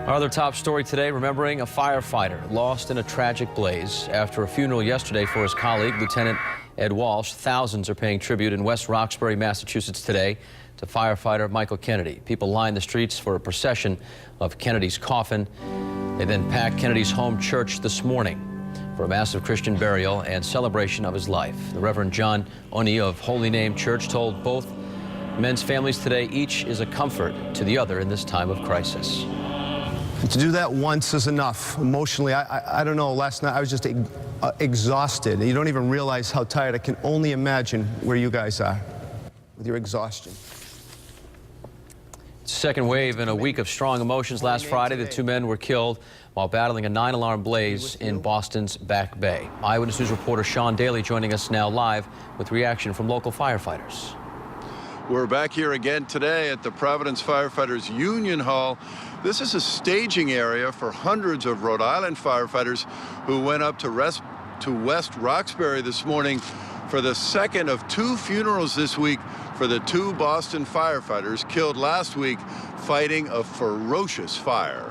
Our other top story today, remembering a firefighter lost in a tragic blaze. After a funeral yesterday for his colleague, Lieutenant Ed Walsh, thousands are paying tribute in West Roxbury, Massachusetts today to firefighter Michael Kennedy. People lined the streets for a procession of Kennedy's coffin. They then packed Kennedy's home church this morning for a massive Christian burial and celebration of his life. The Reverend John Oni of Holy Name Church told both men's families today each is a comfort to the other in this time of crisis. To do that once is enough. Emotionally, I don't know, last night I was just exhausted. You don't even realize how tired. I can only imagine where you guys are with your exhaustion. Second wave in a week of strong emotions. Last Friday, the two men were killed while battling a 9-alarm blaze in Boston's Back Bay. Eyewitness News reporter Sean Daly joining us now live with reaction from local firefighters. We're back here again today at the Providence Firefighters Union Hall. This is a staging area for hundreds of Rhode Island firefighters who went up to West Roxbury this morning for the second of two funerals this week for the two Boston firefighters killed last week fighting a ferocious fire.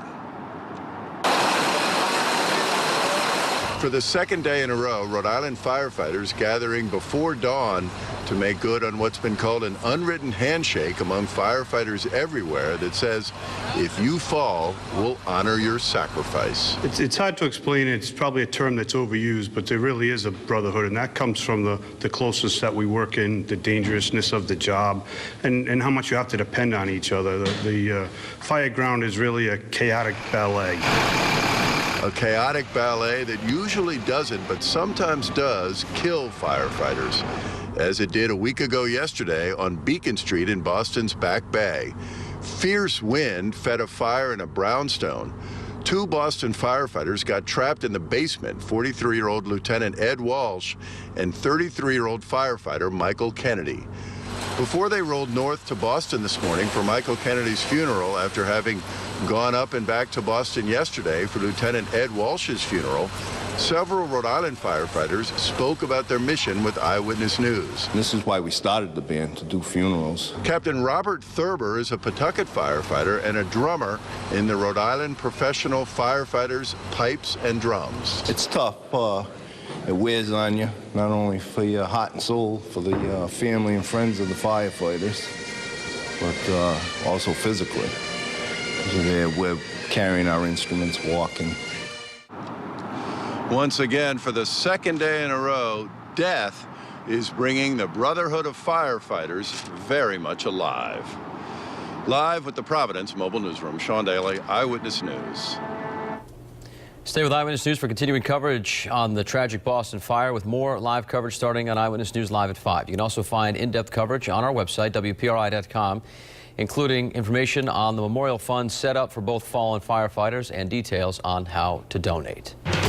For the second day in a row, Rhode Island firefighters gathering before dawn to make good on what's been called an unwritten handshake among firefighters everywhere that says, if you fall, we'll honor your sacrifice. It's hard to explain. It's probably a term that's overused, but there really is a brotherhood, and that comes from the closest that we work in, the dangerousness of the job, and how much you have to depend on each other. The fire ground is really a chaotic ballet. A chaotic ballet that usually doesn't, but sometimes does, kill firefighters, as it did a week ago yesterday on Beacon Street in Boston's Back Bay. Fierce wind fed a fire in a brownstone. Two Boston firefighters got trapped in the basement, 43-year-old Lieutenant Ed Walsh and 33-year-old firefighter Michael Kennedy. Before they rolled north to Boston this morning for Michael Kennedy's funeral, after having gone up and back to Boston yesterday for Lieutenant Ed Walsh's funeral, several Rhode Island firefighters spoke about their mission with Eyewitness News. This is why we started the band, to do funerals. Captain Robert Thurber is a Pawtucket firefighter and a drummer in the Rhode Island Professional Firefighters Pipes and Drums. It's tough. It wears on you, not only for your heart and soul, for the family and friends of the firefighters, but also physically. We're carrying our instruments, walking. Once again, for the second day in a row, death is bringing the Brotherhood of Firefighters very much alive. Live with the Providence Mobile Newsroom, Sean Daly, Eyewitness News. Stay with Eyewitness News for continuing coverage on the tragic Boston fire, with more live coverage starting on Eyewitness News Live at 5. You can also find in-depth coverage on our website, WPRI.com, including information on the memorial fund set up for both fallen firefighters and details on how to donate.